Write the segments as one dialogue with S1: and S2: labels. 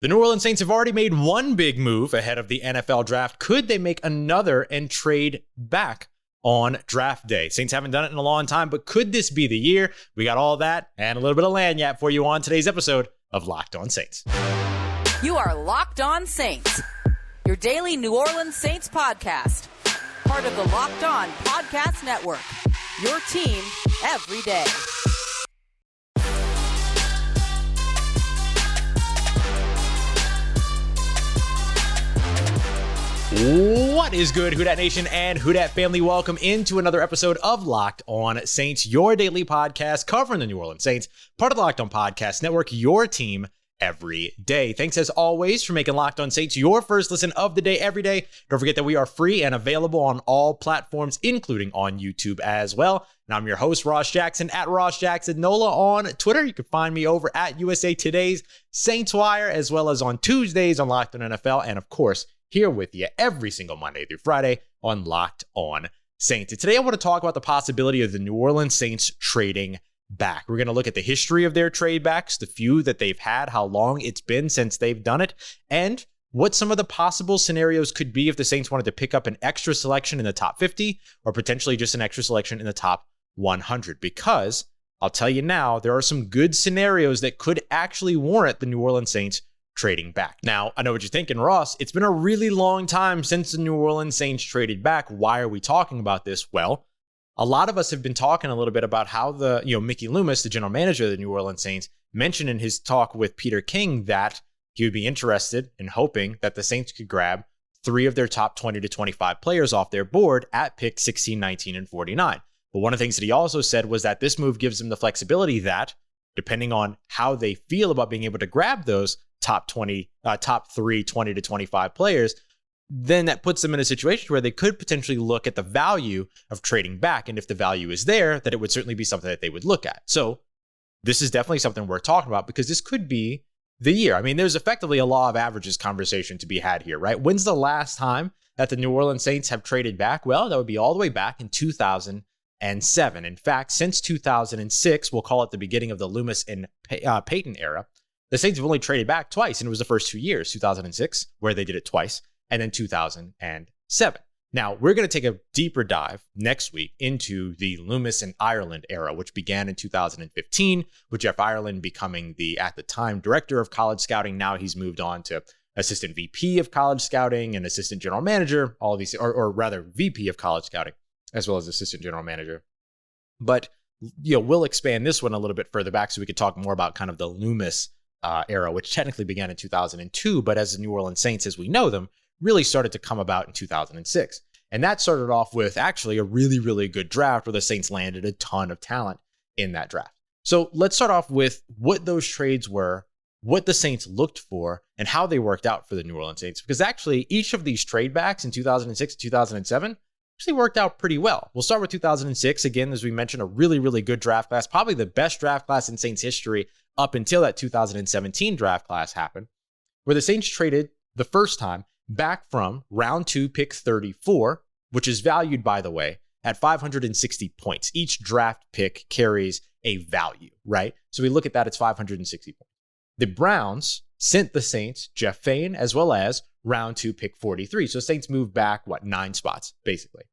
S1: The New Orleans Saints have already made one big move ahead of the NFL draft. Could they make another and trade back on draft day? Saints haven't done it in a long time, but could this be the year? We got all that and a little bit of lagniappe for you on today's episode of Locked On Saints.
S2: You are Locked On Saints, your daily New Orleans Saints podcast. Part of the Locked On Podcast Network, your team every day.
S1: What is good, Who Dat Nation and Who Dat family? Welcome into another episode of Locked On Saints, your daily podcast covering the New Orleans Saints, part of the Locked On Podcast Network, your team every day. Thanks as always for making Locked On Saints your first listen of the day every day. Don't forget that we are free and available on all platforms, including on YouTube as well. And I'm your host, Ross Jackson, at Ross Jackson Nola on Twitter. You can find me over at USA Today's Saints Wire, as well as on Tuesdays on Locked On NFL, and of course, here with you every single Monday through Friday on Locked On Saints. And today I want to talk about the possibility of the New Orleans Saints trading back. We're going to look at the history of their trade backs, the few that they've had, how long it's been since they've done it, and what some of the possible scenarios could be if the Saints wanted to pick up an extra selection in the top 50 or potentially just an extra selection in the top 100. Because I'll tell you now, there are some good scenarios that could actually warrant the New Orleans Saints trading back. Now, I know what you're thinking, Ross. It's been a really long time since the New Orleans Saints traded back. Why are we talking about this? Well, a lot of us have been talking a little bit about how Mickey Loomis, the general manager of the New Orleans Saints, mentioned in his talk with Peter King that he would be interested in hoping that the Saints could grab 3 of their top 20 to 25 players off their board at pick 16, 19, and 49. But one of the things that he also said was that this move gives them the flexibility that, depending on how they feel about being able to grab those top 3 20 to 25 players, then that puts them in a situation where they could potentially look at the value of trading back. And if the value is there, that it would certainly be something that they would look at. So this is definitely something we're talking about because this could be the year. I mean, there's effectively a law of averages conversation to be had here, right? When's the last time that the New Orleans Saints have traded back? Well, that would be all the way back in 2007. In fact, since 2006, we'll call it the beginning of the Loomis and Payton era, the Saints have only traded back twice, and it was the first 2 years, 2006, where they did it twice, and then 2007. Now, we're going to take a deeper dive next week into the Loomis and Ireland era, which began in 2015, with Jeff Ireland becoming the, at the time, director of college scouting. Now he's moved on to assistant VP of college scouting and assistant general manager, all of these, or rather VP of college scouting, as well as assistant general manager. But, we'll expand this one a little bit further back so we could talk more about kind of the Loomis era, which technically began in 2002, but as the New Orleans Saints, as we know them, really started to come about in 2006. And that started off with actually a really, really good draft where the Saints landed a ton of talent in that draft. So let's start off with what those trades were, what the Saints looked for, and how they worked out for the New Orleans Saints. Because actually, each of these trade backs in 2006 and 2007 actually worked out pretty well. We'll start with 2006. Again, as we mentioned, a really, really good draft class, probably the best draft class in Saints history up until that 2017 draft class happened, where the Saints traded the first time back from round 2, pick 34, which is valued, by the way, at 560 points. Each draft pick carries a value, right? So we look at that, it's 560 points. The Browns sent the Saints Jeff Fain as well as round 2, pick 43. So Saints moved back, 9 spots, basically.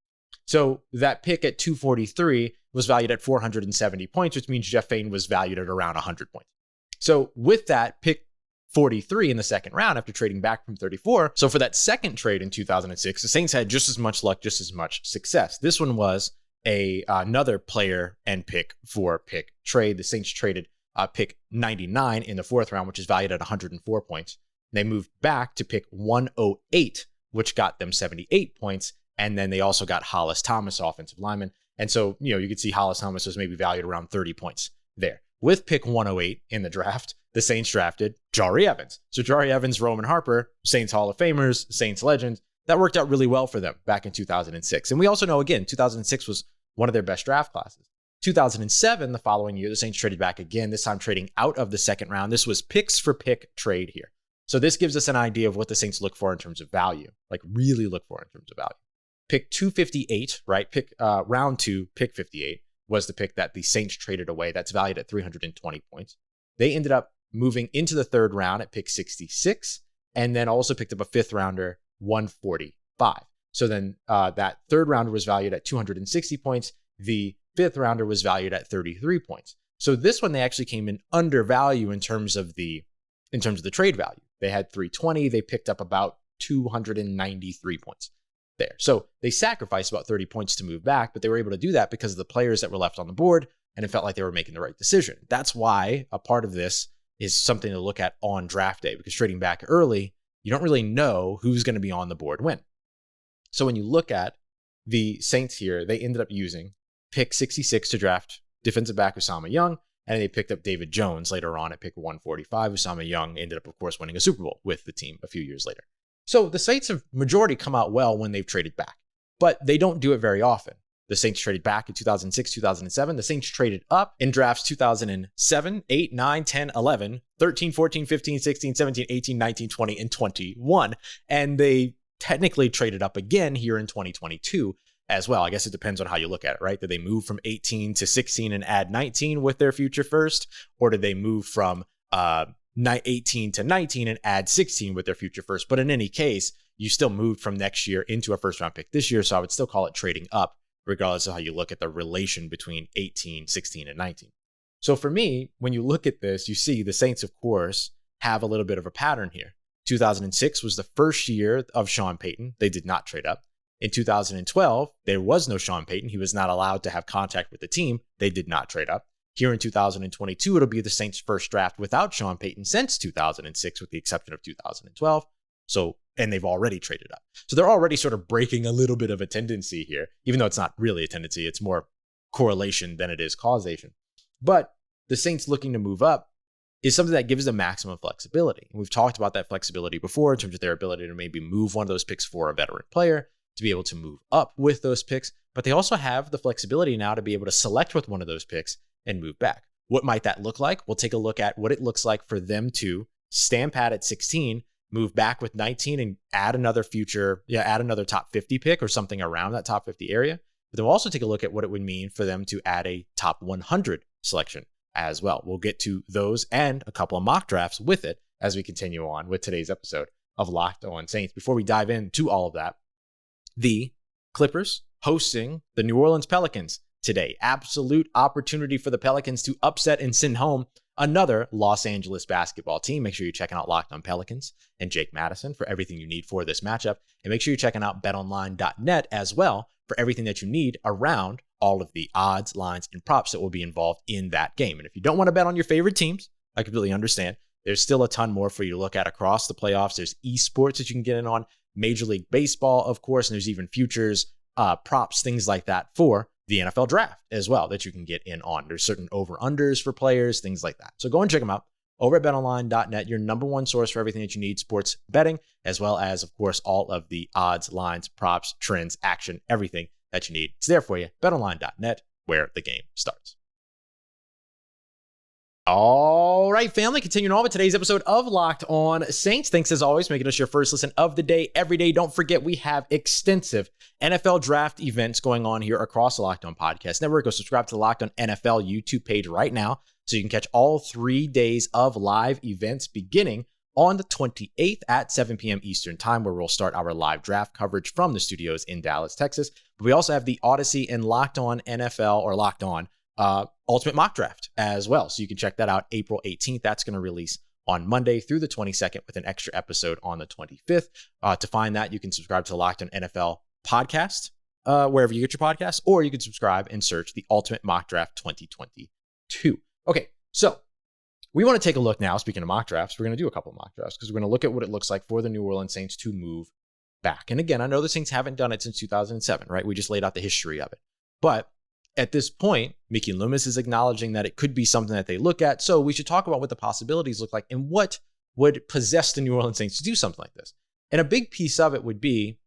S1: So that pick at 243 was valued at 470 points, which means Jeff Fain was valued at around 100 points. So with that, pick 43 in the second round after trading back from 34. So for that second trade in 2006, the Saints had just as much luck, just as much success. This one was another player and pick for pick trade. The Saints traded pick 99 in the fourth round, which is valued at 104 points. They moved back to pick 108, which got them 78 points. And then they also got Hollis Thomas, offensive lineman. And so, you could see Hollis Thomas was maybe valued around 30 points there. With pick 108 in the draft, the Saints drafted Jahri Evans. So Jahri Evans, Roman Harper, Saints Hall of Famers, Saints legends. That worked out really well for them back in 2006. And we also know, again, 2006 was one of their best draft classes. 2007, the following year, the Saints traded back again, this time trading out of the second round. This was picks for pick trade here. So this gives us an idea of what the Saints look for in terms of value, like really look for in terms of value. Pick 258, right? Round 2, pick 58 was the pick that the Saints traded away. That's valued at 320 points. They ended up moving into the third round at pick 66, and then also picked up a fifth rounder, 145. So then that third rounder was valued at 260 points. The fifth rounder was valued at 33 points. So this one, they actually came in under value in terms of the trade value. They had 320. They picked up about 293 points there. So they sacrificed about 30 points to move back, but they were able to do that because of the players that were left on the board, and it felt like they were making the right decision. That's why a part of this is something to look at on draft day, because trading back early, you don't really know who's going to be on the board when. So when you look at the Saints here, they ended up using pick 66 to draft defensive back Usama Young, and they picked up David Jones later on at pick 145. Usama Young ended up, of course, winning a Super Bowl with the team a few years later. So the Saints have majority come out well when they've traded back, but they don't do it very often. The Saints traded back in 2006, 2007. The Saints traded up in drafts 2007, 8, 9, 10, 11, 13, 14, 15, 16, 17, 18, 19, 20, and 21. And they technically traded up again here in 2022 as well. I guess it depends on how you look at it, right? Did they move from 18 to 16 and add 19 with their future first? Or did they move from 18 to 19 and add 16 with their future first? But in any case, you still moved from next year into a first round pick this year. So I would still call it trading up, regardless of how you look at the relation between 18, 16, and 19. So for me, when you look at this, you see the Saints, of course, have a little bit of a pattern here. 2006 was the first year of Sean Payton. They did not trade up. In 2012, there was no Sean Payton. He was not allowed to have contact with the team. They did not trade up. Here in 2022, it'll be the Saints' first draft without Sean Payton since 2006, with the exception of 2012. And they've already traded up. So they're already sort of breaking a little bit of a tendency here, even though it's not really a tendency. It's more correlation than it is causation. But the Saints looking to move up is something that gives them maximum flexibility. And we've talked about that flexibility before in terms of their ability to maybe move one of those picks for a veteran player, to be able to move up with those picks. But they also have the flexibility now to be able to select with one of those picks and move back. What might that look like? We'll take a look at what it looks like for them to stand pat at 16, move back with 19, and add another top 50 pick or something around that top 50 area. But then we'll also take a look at what it would mean for them to add a top 100 selection as well. We'll get to those and a couple of mock drafts with it as we continue on with today's episode of Locked On Saints. Before we dive into all of that, the Clippers hosting the New Orleans Pelicans today. Absolute opportunity for the Pelicans to upset and send home another Los Angeles basketball team. Make sure you're checking out Locked On Pelicans and Jake Madison for everything you need for this matchup. And make sure you're checking out betonline.net as well for everything that you need around all of the odds, lines, and props that will be involved in that game. And if you don't want to bet on your favorite teams, I completely understand. There's still a ton more for you to look at across the playoffs. There's esports that you can get in on, Major League Baseball, of course, and there's even futures, props, things like that for the NFL draft as well that you can get in on. There's certain over-unders for players, things like that. So go and check them out over at betonline.net, your number one source for everything that you need sports betting, as well as, of course, all of the odds, lines, props, trends, action, everything that you need. It's there for you. betonline.net, where the game starts. All right, family, continuing on with today's episode of Locked On Saints. Thanks as always for making us your first listen of the day every day. Don't forget, we have extensive NFL draft events going on here across the Locked On Podcast Network. Go subscribe to the Locked On NFL YouTube page right now so you can catch all 3 days of live events beginning on the 28th at 7 p.m. Eastern Time, where we'll start our live draft coverage from the studios in Dallas, Texas. But we also have the Odyssey and Locked On NFL, or Locked On Ultimate Mock Draft as well. So you can check that out April 18th. That's going to release on Monday through the 22nd with an extra episode on the 25th. To find that, you can subscribe to the Locked On NFL podcast, wherever you get your podcasts, or you can subscribe and search the Ultimate Mock Draft 2022. Okay, so we want to take a look now. Speaking of mock drafts, we're going to do a couple of mock drafts because we're going to look at what it looks like for the New Orleans Saints to move back. And again, I know the Saints haven't done it since 2007, right? We just laid out the history of it. But at this point, Mickey Loomis is acknowledging that it could be something that they look at. So we should talk about what the possibilities look like and what would possess the New Orleans Saints to do something like this. And a big piece of it would be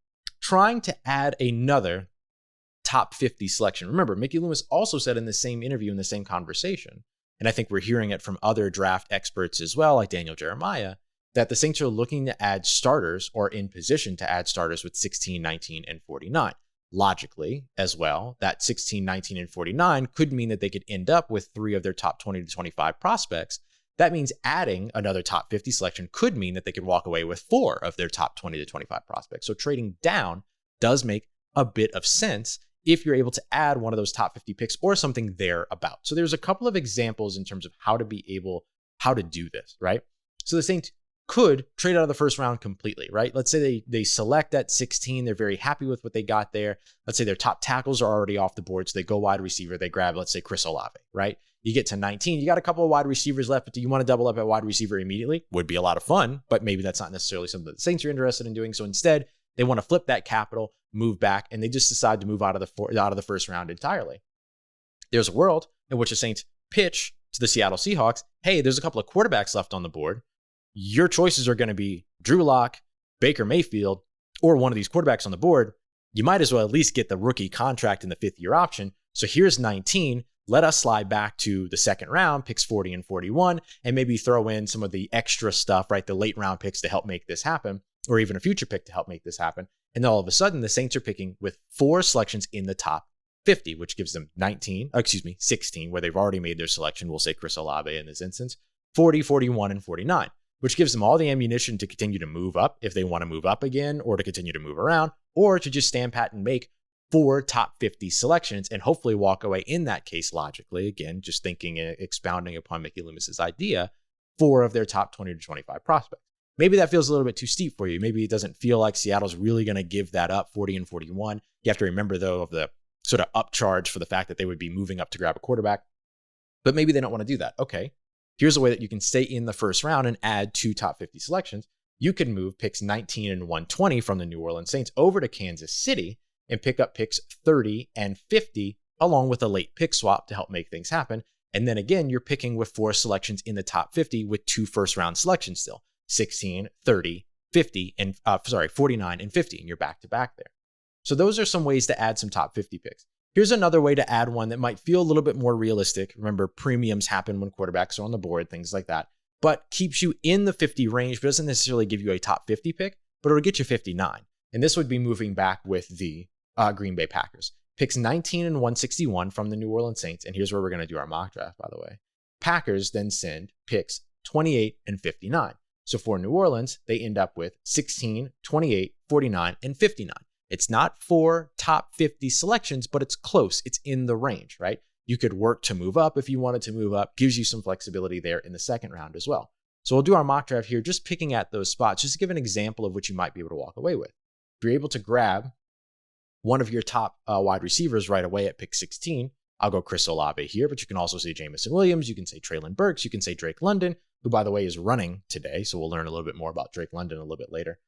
S1: trying to add another top 50 selection. Remember, Mickey Loomis also said in the same interview, in the same conversation, and I think we're hearing it from other draft experts as well, like Daniel Jeremiah, that the Saints are looking to add starters or in position to add starters with 16, 19, and 49. Logically, as well, that 16, 19, and 49 could mean that they could end up with 3 of their top 20 to 25 prospects That means adding another top 50 selection could mean that they could walk away with 4 of their top 20 to 25 prospects. So trading down does make a bit of sense if you're able to add one of those top 50 picks or something thereabout. So there's a couple of examples in terms of how to do this, right? So the Saints could trade out of the first round completely, right? Let's say they select at 16. They're very happy with what they got there. Let's say their top tackles are already off the board. So they go wide receiver. They grab, let's say, Chris Olave, right? You get to 19. You got a couple of wide receivers left, but do you want to double up at wide receiver immediately? Would be a lot of fun, but maybe that's not necessarily something that the Saints are interested in doing. So instead, they want to flip that capital, move back, and they just decide to move out of the first round entirely. There's a world in which the Saints pitch to the Seattle Seahawks, hey, there's a couple of quarterbacks left on the board. Your choices are going to be Drew Lock, Baker Mayfield, or one of these quarterbacks on the board. You might as well at least get the rookie contract in the 5th-year option. So here's 19. Let us slide back to the second round, picks 40 and 41, and maybe throw in some of the extra stuff, right? The late round picks to help make this happen, or even a future pick to help make this happen. And then all of a sudden, the Saints are picking with 4 selections in the top 50, which gives them 16, where they've already made their selection. We'll say Chris Olave in this instance, 40, 41, and 49, which gives them all the ammunition to continue to move up if they want to move up again, or to continue to move around, or to just stand pat and make 4 top 50 selections and hopefully walk away in that case logically. Again, just thinking and expounding upon Mickey Loomis's idea, 4 of their top 20 to 25 prospects. Maybe that feels a little bit too steep for you. Maybe it doesn't feel like Seattle's really going to give that up, 40 and 41. You have to remember, though, of the sort of upcharge for the fact that they would be moving up to grab a quarterback. But maybe they don't want to do that. Okay, here's a way that you can stay in the first round and add 2 top 50 selections. You can move picks 19 and 120 from the New Orleans Saints over to Kansas City and pick up picks 30 and 50 along with a late pick swap to help make things happen. And then again, you're picking with 4 selections in the top 50 with 2 first-round selections still. 16, 30, 50, and 49 and 50, and you're back-to-back there. So those are some ways to add some top 50 picks. Here's another way to add one that might feel a little bit more realistic. Remember, premiums happen when quarterbacks are on the board, things like that, but keeps you in the 50 range, but doesn't necessarily give you a top 50 pick, but it'll get you 59. And this would be moving back with the Green Bay Packers. Picks 19 and 161 from the New Orleans Saints, and here's where we're going to do our mock draft, by the way. Packers then send picks 28 and 59. So for New Orleans, they end up with 16, 28, 49, and 59. It's not 4 top 50 selections, but it's close. It's in the range, right? You could work to move up if you wanted to move up. Gives you some flexibility there in the second round as well. So we'll do our mock draft here, just picking at those spots, just to give an example of what you might be able to walk away with. If you're able to grab one of your top wide receivers right away at pick 16, I'll go Chris Olave here, but you can also say Jameson Williams. You can say Treylon Burks. You can say Drake London, who, by the way, is running today. So we'll learn a little bit more about Drake London a little bit later.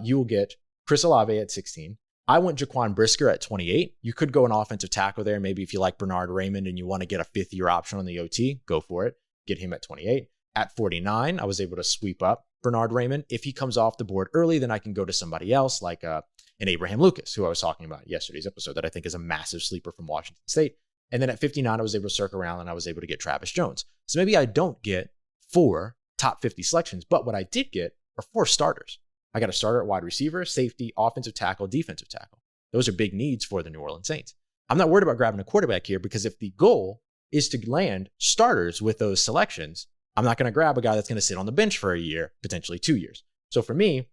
S1: You will get Chris Olave at 16. I went Jaquan Brisker at 28. You could go an offensive tackle there. Maybe if you like Bernhard Raimann and you want to get a 5th-year option on the OT, go for it. Get him at 28. At 49, I was able to sweep up Bernhard Raimann. If he comes off the board early, then I can go to somebody else like an Abraham Lucas, who I was talking about in yesterday's episode, that I think is a massive sleeper from Washington State. And then at 59, I was able to circle around and I was able to get Travis Jones. So maybe I don't get 4 top 50 selections, but what I did get are 4 starters. I got a starter at wide receiver, safety, offensive tackle, defensive tackle. Those are big needs for the New Orleans Saints. I'm not worried about grabbing a quarterback here because if the goal is to land starters with those selections, I'm not going to grab a guy that's going to sit on the bench for a year, potentially 2 years. So for me,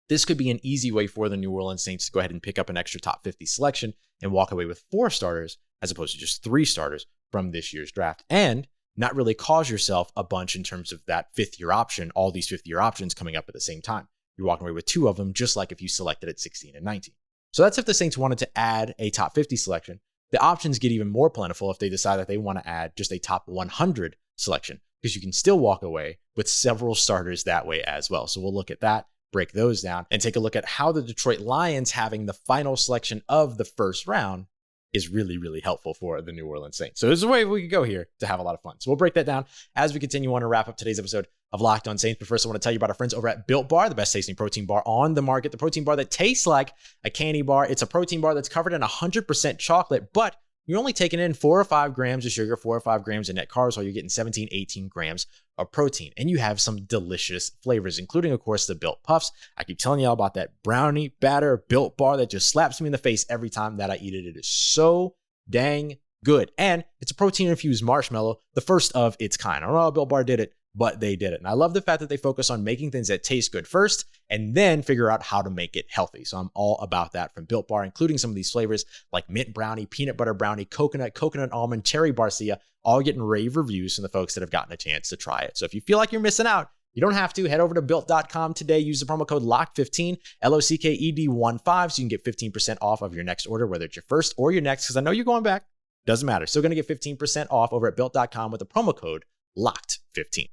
S1: this could be an easy way for the New Orleans Saints to go ahead and pick up an extra top 50 selection and walk away with 4 starters as opposed to just 3 starters from this year's draft, and not really cause yourself a bunch in terms of that 5th-year option, all these 5th-year options coming up at the same time. You're walking away with 2 of them, just like if you selected at 16 and 19. So that's if the Saints wanted to add a top 50 selection. The options get even more plentiful if they decide that they want to add just a top 100 selection, because you can still walk away with several starters that way as well. So we'll look at that, break those down, and take a look at how the Detroit Lions having the final selection of the first round is really, really helpful for the New Orleans Saints. So there's a way we could go here to have a lot of fun. So we'll break that down as we continue on to wrap up today's episode of Locked On Saints. But first, I want to tell you about our friends over at Built Bar, the best tasting protein bar on the market. The protein bar that tastes like a candy bar. It's a protein bar that's covered in 100% chocolate, but you're only taking in 4 or 5 grams of sugar, 4 or 5 grams of net carbs, while you're getting 17, 18 grams of protein. And you have some delicious flavors, including, of course, the Built Puffs. I keep telling you all about that brownie batter Built Bar that just slaps me in the face every time that I eat it. It is so dang good. And it's a protein-infused marshmallow, the first of its kind. I don't know how Built Bar did it, but they did it. And I love the fact that they focus on making things that taste good first and then figure out how to make it healthy. So I'm all about that from Built Bar, including some of these flavors like mint brownie, peanut butter brownie, coconut almond, cherry barcia, all getting rave reviews from the folks that have gotten a chance to try it. So if you feel like you're missing out, you don't have to. Head over to built.com today. Use the promo code LOCKED15, LOCKED15, so you can get 15% off of your next order, whether it's your first or your next, because I know you're going back. Doesn't matter. Still going to get 15% off over at built.com with the promo code LOCKED15.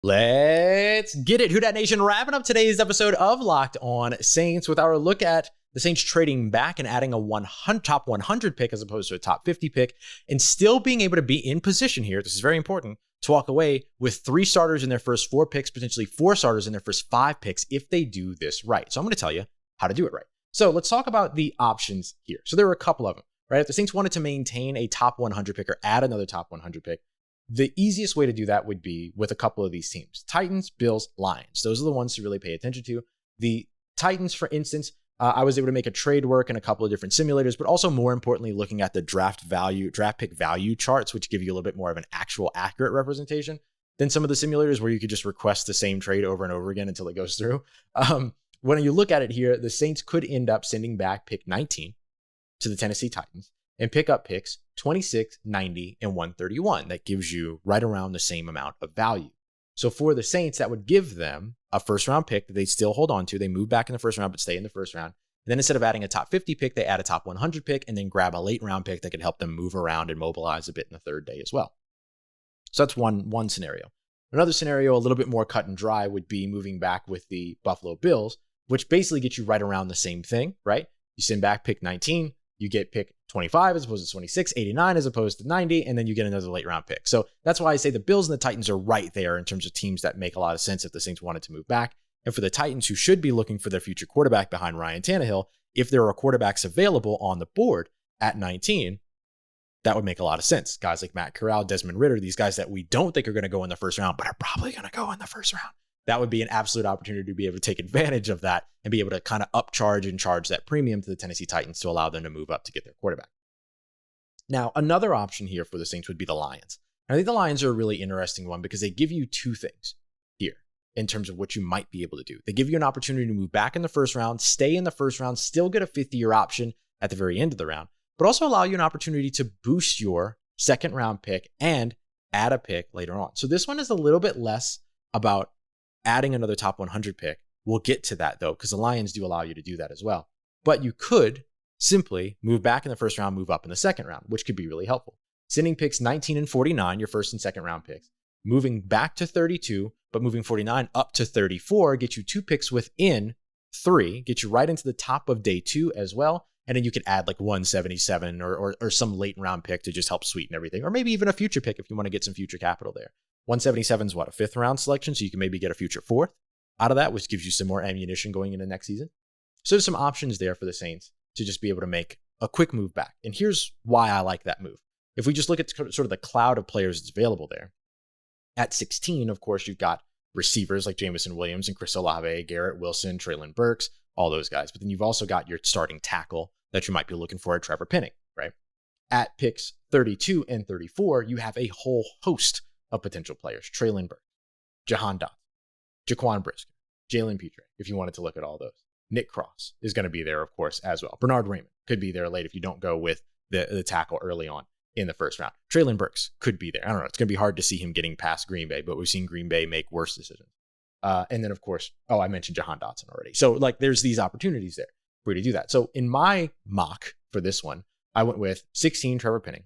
S1: Let's get it. Who Dat Nation, wrapping up today's episode of Locked On Saints with our look at the Saints trading back and adding a top 100 pick as opposed to a top 50 pick, and still being able to be in position here. This is very important, to walk away with 3 starters in their first 4 picks, potentially 4 starters in their first 5 picks if they do this right. So I'm going to tell you how to do it right. So let's talk about the options here. So there were a couple of them, right? If the Saints wanted to maintain a top 100 pick or add another top 100 pick, the easiest way to do that would be with a couple of these teams: Titans, Bills, Lions. Those are the ones to really pay attention to. The Titans, for instance, I was able to make a trade work in a couple of different simulators, but also more importantly, looking at the draft pick value charts, which give you a little bit more of an actual accurate representation than some of the simulators where you could just request the same trade over and over again until it goes through. When you look at it here, the Saints could end up sending back pick 19 to the Tennessee Titans and pick up picks 26, 90, and 131. That gives you right around the same amount of value. So for the Saints, that would give them a first round pick that they still hold on to. They move back in the first round, but stay in the first round. And then instead of adding a top 50 pick, they add a top 100 pick and then grab a late round pick that could help them move around and mobilize a bit in the third day as well. So that's one scenario. Another scenario, a little bit more cut and dry, would be moving back with the Buffalo Bills, which basically gets you right around the same thing, right? You send back pick 19, you get pick 25 as opposed to 26, 89 as opposed to 90, and then you get another late round pick. So that's why I say the Bills and the Titans are right there in terms of teams that make a lot of sense if the Saints wanted to move back. And for the Titans, who should be looking for their future quarterback behind Ryan Tannehill, if there are quarterbacks available on the board at 19, that would make a lot of sense. Guys like Matt Corral, Desmond Ridder, these guys that we don't think are going to go in the first round, but are probably going to go in the first round. That would be an absolute opportunity to be able to take advantage of that and be able to kind of upcharge and charge that premium to the Tennessee Titans to allow them to move up to get their quarterback. Now, another option here for the Saints would be the Lions. And I think the Lions are a really interesting one because they give you 2 things here in terms of what you might be able to do. They give you an opportunity to move back in the first round, stay in the first round, still get a 50-year option at the very end of the round, but also allow you an opportunity to boost your second round pick and add a pick later on. So this one is a little bit less about adding another top 100 pick. We'll get to that though, because the Lions do allow you to do that as well. But you could simply move back in the first round, move up in the second round, which could be really helpful. Sending picks 19 and 49, your first and second round picks, moving back to 32, but moving 49 up to 34, get you 2 picks within 3, get you right into the top of day 2 as well. And then you could add like 177 or some late round pick to just help sweeten everything, or maybe even a future pick if you want to get some future capital there. 177 is what, a 5th round selection, so you can maybe get a future 4th out of that, which gives you some more ammunition going into next season. So there's some options there for the Saints to just be able to make a quick move back. And here's why I like that move. If we just look at sort of the cloud of players that's available there, at 16, of course, you've got receivers like Jameson Williams and Chris Olave, Garrett Wilson, Treylon Burks, all those guys. But then you've also got your starting tackle that you might be looking for at Trevor Penning, right? At picks 32 and 34, you have a whole host of potential players. Treylon Burks, Jahan Dotson, Jaquan Brisker, Jalen Petre, if you wanted to look at all those. Nick Cross is going to be there, of course, as well. Bernhard Raimann could be there late if you don't go with the tackle early on in the first round. Treylon Burks could be there. I don't know. It's going to be hard to see him getting past Green Bay, but we've seen Green Bay make worse decisions. And then, of course, I mentioned Jahan Dotson already. So, like, there's these opportunities there for you to do that. So, in my mock for this one, I went with 16, Trevor Penning,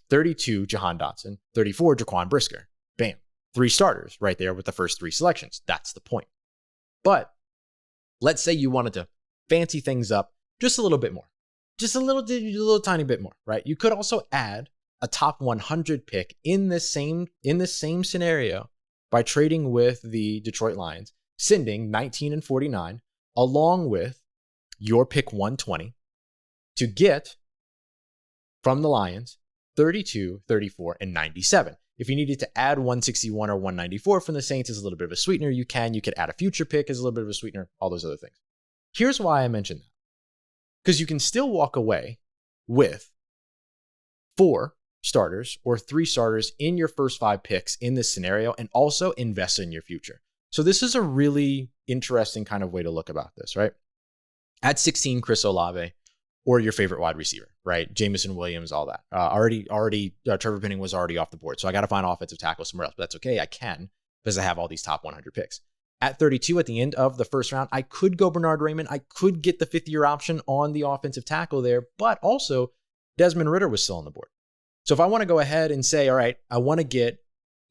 S1: 32, Jahan Dotson, 34, Jaquan Brisker. Bam. 3 starters right there with the first 3 selections. That's the point. But let's say you wanted to fancy things up just a little bit more. Just a little tiny bit more, right? You could also add a top 100 pick in this same scenario by trading with the Detroit Lions, sending 19 and 49 along with your pick 120 to get from the Lions 32, 34, and 97. If you needed to add 161 or 194 from the Saints as a little bit of a sweetener, you can. You could add a future pick as a little bit of a sweetener, all those other things. Here's why I mentioned that. Because you can still walk away with 4 starters or 3 starters in your first 5 picks in this scenario, and also invest in your future. So this is a really interesting kind of way to look about this, right? At 16, Chris Olave, or your favorite wide receiver, right? Jameson Williams, all that. Trevor Penning was already off the board. So I got to find offensive tackle somewhere else, but that's okay. I can, because I have all these top 100 picks. At 32, at the end of the first round, I could go Bernhard Raimann. I could get the 5th-year option on the offensive tackle there, but also Desmond Ridder was still on the board. So if I want to go ahead and say, all right, I want to get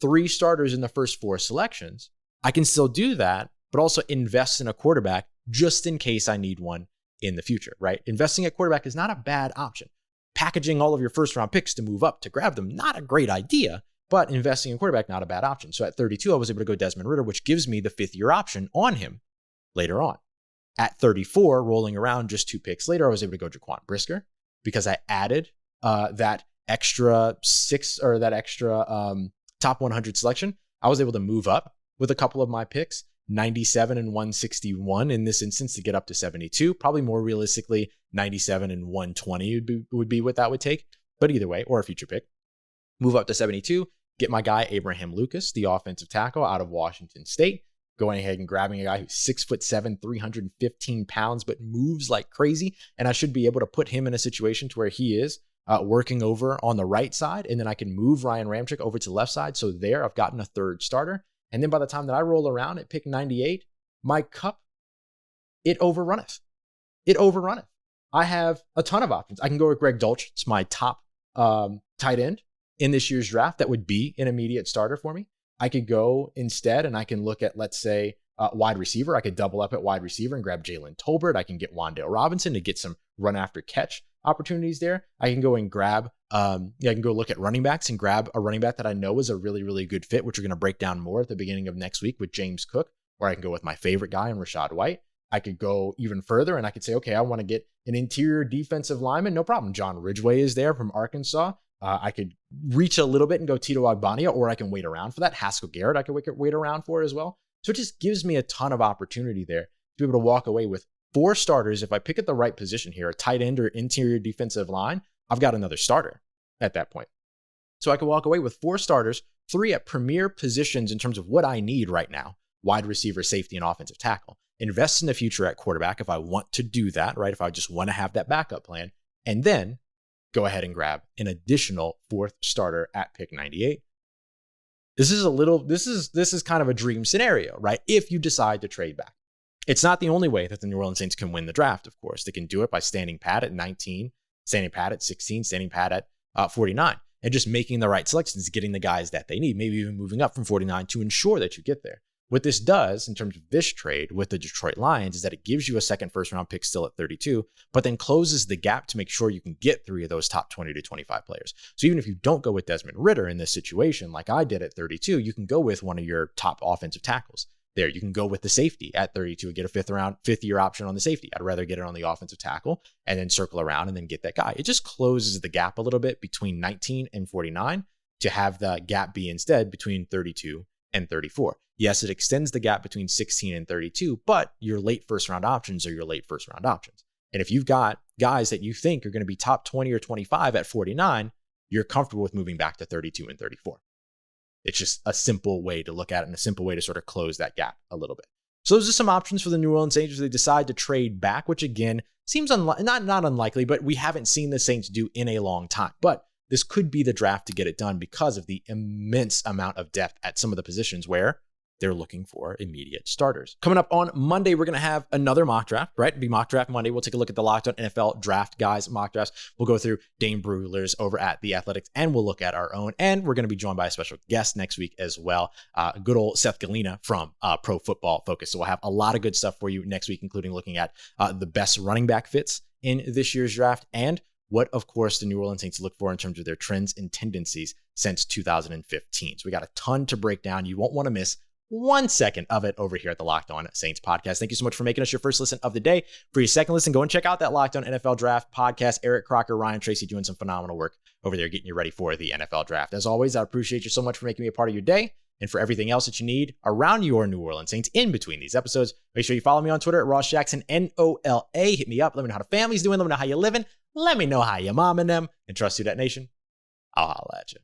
S1: 3 starters in the first 4 selections, I can still do that, but also invest in a quarterback just in case I need one in the future, right? Investing at quarterback is not a bad option. Packaging all of your first round picks to move up to grab them, not a great idea, but investing in quarterback, not a bad option. So at 32, I was able to go Desmond Ridder, which gives me the 5th-year option on him later on. At 34, rolling around just 2 picks later, I was able to go Jaquan Brisker because I added that extra top 100 selection. I was able to move up with a couple of my picks, 97 and 161 in this instance to get up to 72. Probably more realistically, 97 and 120 would be what that would take. But either way, or a future pick, move up to 72, get my guy Abraham Lucas, the offensive tackle out of Washington State, going ahead and grabbing a guy who's 6'7", 315 pounds, but moves like crazy. And I should be able to put him in a situation to where he is working over on the right side. And then I can move Ryan Ramczyk over to the left side. So there I've gotten a 3rd starter. And then by the time that I roll around at pick 98, my cup, it overrunneth. I have a ton of options. I can go with Greg Dulcich. It's my top tight end in this year's draft. That would be an immediate starter for me. I could go instead and I can look at, let's say, wide receiver. I could double up at wide receiver and grab Jalen Tolbert. I can get Wan'Dale Robinson to get some run after catch opportunities there. I can go and grab, I can go look at running backs and grab a running back that I know is a really, really good fit, which we're going to break down more at the beginning of next week with James Cook, or I can go with my favorite guy in Rachaad White. I could go even further and I could say, okay, I want to get an interior defensive lineman. No problem. John Ridgeway is there from Arkansas. I could reach a little bit and go Tito Agbania, or I can wait around for that. Haskell Garrett, I could wait around for as well. So it just gives me a ton of opportunity there to be able to walk away with 4 starters. If I pick at the right position here, a tight end or interior defensive line, I've got another starter at that point. So I can walk away with 4 starters, 3 at premier positions in terms of what I need right now: wide receiver, safety, and offensive tackle. Invest in the future at quarterback if I want to do that, right? If I just want to have that backup plan, and then go ahead and grab an additional 4th starter at pick 98. This is kind of a dream scenario, right? If you decide to trade back. It's not the only way that the New Orleans Saints can win the draft, of course. They can do it by standing pat at 19, standing pat at 16, standing pat at 49, and just making the right selections, getting the guys that they need, maybe even moving up from 49 to ensure that you get there. What this does in terms of this trade with the Detroit Lions is that it gives you a second first-round pick still at 32, but then closes the gap to make sure you can get 3 of those top 20 to 25 players. So even if you don't go with Desmond Ridder in this situation, like I did at 32, you can go with one of your top offensive tackles. There, you can go with the safety at 32 and get a 5th-year option on the safety. I'd rather get it on the offensive tackle and then circle around and then get that guy. It just closes the gap a little bit between 19 and 49 to have the gap be instead between 32 and 34. Yes, it extends the gap between 16 and 32, but your late first-round options are your late first-round options. And if you've got guys that you think are going to be top 20 or 25 at 49, you're comfortable with moving back to 32 and 34. It's just a simple way to look at it and a simple way to sort of close that gap a little bit. So those are some options for the New Orleans Saints if they decide to trade back, which again seems not unlikely, but we haven't seen the Saints do in a long time. But this could be the draft to get it done because of the immense amount of depth at some of the positions where they're looking for immediate starters. Coming up on Monday, we're going to have another mock draft, right? It'll be mock draft Monday. We'll take a look at the Locked On NFL Draft Guys mock drafts. We'll go through Dane Brugler's over at The Athletics, and we'll look at our own. And we're going to be joined by a special guest next week as well, good old Seth Galina from Pro Football Focus. So we'll have a lot of good stuff for you next week, including looking at the best running back fits in this year's draft and what, of course, the New Orleans Saints look for in terms of their trends and tendencies since 2015. So we got a ton to break down. You won't want to miss 1 second of it over here at the Locked On Saints podcast. Thank you so much for making us your first listen of the day. For your second listen, go and check out that Locked On NFL Draft podcast. Eric Crocker, Ryan Tracy doing some phenomenal work over there getting you ready for the NFL Draft. As always, I appreciate you so much for making me a part of your day. And for everything else that you need around your New Orleans Saints in between these episodes, make sure you follow me on Twitter at Ross Jackson, NOLA. Hit me up. Let me know how the family's doing. Let me know how you're living. Let me know how your mom and them. And trust you, that nation. I'll holla at you.